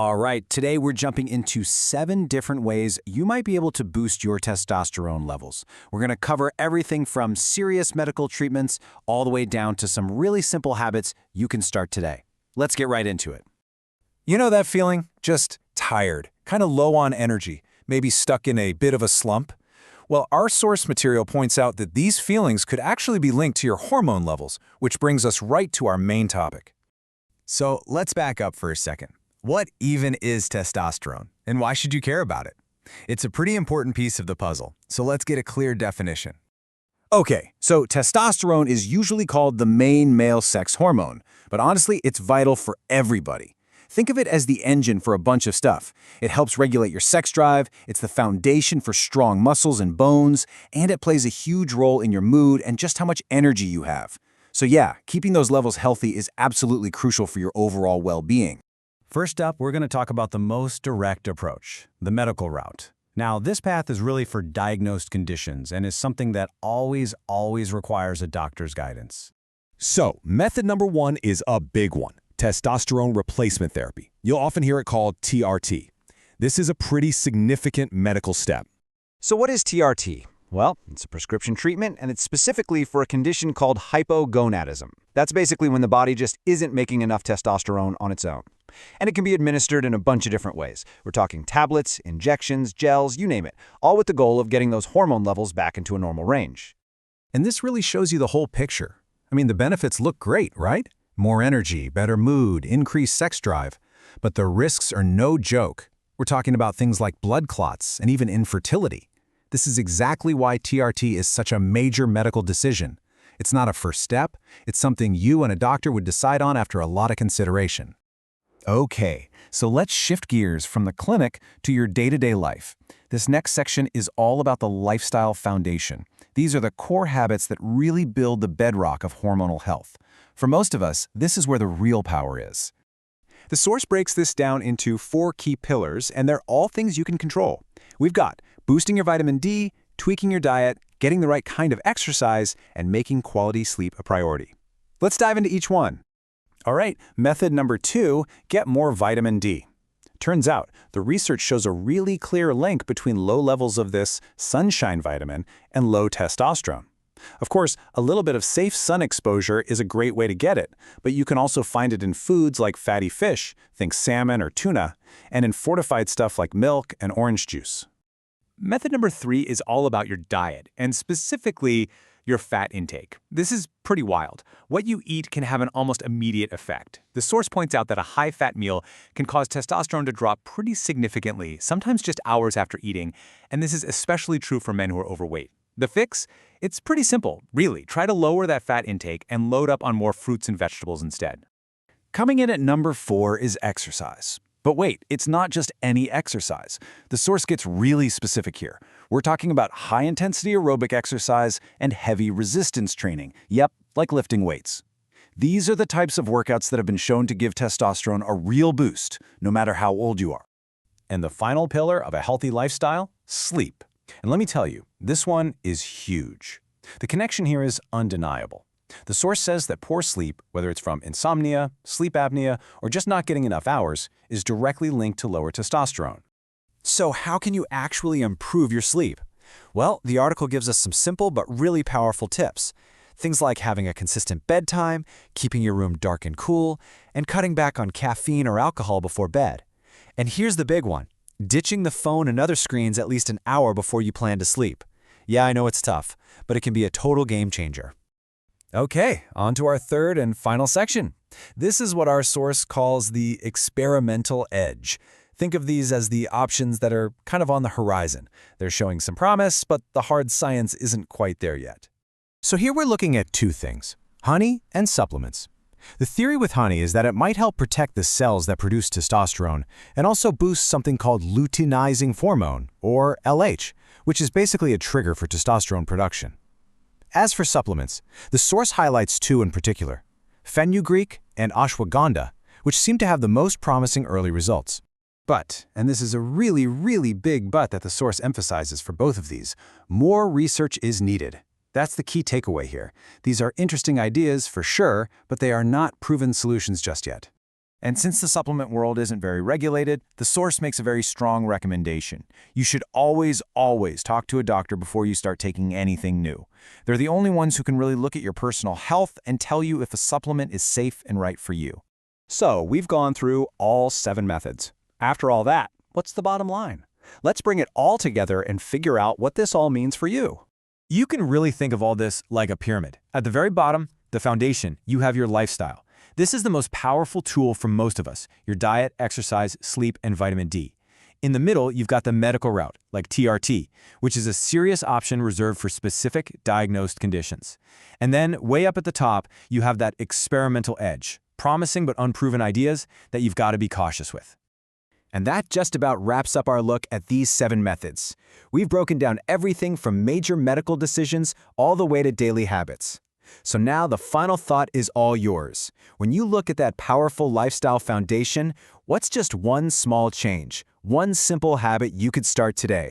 All right, today we're jumping into 7 different ways you might be able to boost your testosterone levels. We're going to cover everything from serious medical treatments all the way down to some really simple habits you can start today. Let's get right into it. You know that feeling? Just tired, kind of low on energy, maybe stuck in a bit of a slump? Well, our source material points out that these feelings could actually be linked to your hormone levels, which brings us right to our main topic. So let's back up for a second. What even is testosterone, and why should you care about it? It's a pretty important piece of the puzzle, so let's get a clear definition. Okay, so testosterone is usually called the main male sex hormone, but honestly, it's vital for everybody. Think of it as the engine for a bunch of stuff. It helps regulate your sex drive, it's the foundation for strong muscles and bones, and it plays a huge role in your mood and just how much energy you have. So yeah, keeping those levels healthy is absolutely crucial for your overall well-being. First up, we're going to talk about the most direct approach, the medical route. Now, this path is really for diagnosed conditions and is something that always requires a doctor's guidance. So, method number 1 is a big one, testosterone replacement therapy. You'll often hear it called TRT. This is a pretty significant medical step. So what is TRT? Well, it's a prescription treatment, and it's specifically for a condition called hypogonadism. That's basically when the body just isn't making enough testosterone on its own. And it can be administered in a bunch of different ways. We're talking tablets, injections, gels, you name it, all with the goal of getting those hormone levels back into a normal range. And this really shows you the whole picture. I mean, the benefits look great, right? More energy, better mood, increased sex drive. But the risks are no joke. We're talking about things like blood clots and even infertility. This is exactly why TRT is such a major medical decision. It's not a first step, it's something you and a doctor would decide on after a lot of consideration. Okay, so let's shift gears from the clinic to your day-to-day life. This next section is all about the lifestyle foundation. These are the core habits that really build the bedrock of hormonal health. For most of us, this is where the real power is. The source breaks this down into 4 key pillars, and they're all things you can control. We've got boosting your vitamin D, tweaking your diet, getting the right kind of exercise, and making quality sleep a priority. Let's dive into each one. All right, method number 2, get more vitamin D. Turns out, the research shows a really clear link between low levels of this sunshine vitamin and low testosterone. Of course, a little bit of safe sun exposure is a great way to get it, but you can also find it in foods like fatty fish, think salmon or tuna, and in fortified stuff like milk and orange juice. Method number 3 is all about your diet, and specifically your fat intake. This is pretty wild. What you eat can have an almost immediate effect. The source points out that a high-fat meal can cause testosterone to drop pretty significantly, sometimes just hours after eating, and this is especially true for men who are overweight. The fix? It's pretty simple, really. Try to lower that fat intake and load up on more fruits and vegetables instead. Coming in at number 4 is exercise. But wait, it's not just any exercise. The source gets really specific here. We're talking about high-intensity aerobic exercise and heavy resistance training. Yep, like lifting weights. These are the types of workouts that have been shown to give testosterone a real boost, no matter how old you are. And the final pillar of a healthy lifestyle? Sleep. And let me tell you, this one is huge. The connection here is undeniable. The source says that poor sleep, whether it's from insomnia, sleep apnea, or just not getting enough hours, is directly linked to lower testosterone. So how can you actually improve your sleep? Well, the article gives us some simple but really powerful tips. Things like having a consistent bedtime, keeping your room dark and cool, and cutting back on caffeine or alcohol before bed. And here's the big one, ditching the phone and other screens at least an hour before you plan to sleep. Yeah, I know it's tough, but it can be a total game changer. Okay, on to our third and final section. This is what our source calls the experimental edge. Think of these as the options that are kind of on the horizon. They're showing some promise, but the hard science isn't quite there yet. So here we're looking at 2 things, honey and supplements. The theory with honey is that it might help protect the cells that produce testosterone and also boost something called luteinizing hormone, or LH, which is basically a trigger for testosterone production. As for supplements, the source highlights 2 in particular, fenugreek and ashwagandha, which seem to have the most promising early results. But, and this is a really big but that the source emphasizes for both of these, more research is needed. That's the key takeaway here. These are interesting ideas for sure, but they are not proven solutions just yet. And since the supplement world isn't very regulated, the source makes a very strong recommendation. You should always talk to a doctor before you start taking anything new. They're the only ones who can really look at your personal health and tell you if a supplement is safe and right for you. So, we've gone through all 7 methods. After all that, what's the bottom line? Let's bring it all together and figure out what this all means for you. You can really think of all this like a pyramid. At the very bottom, the foundation, you have your lifestyle. This is the most powerful tool for most of us, your diet, exercise, sleep, and vitamin D. In the middle, you've got the medical route, like TRT, which is a serious option reserved for specific diagnosed conditions. And then, way up at the top, you have that experimental edge, promising but unproven ideas that you've got to be cautious with. And that just about wraps up our look at these 7 methods. We've broken down everything from major medical decisions all the way to daily habits. So now the final thought is all yours. When you look at that powerful lifestyle foundation, what's just one small change, one simple habit you could start today?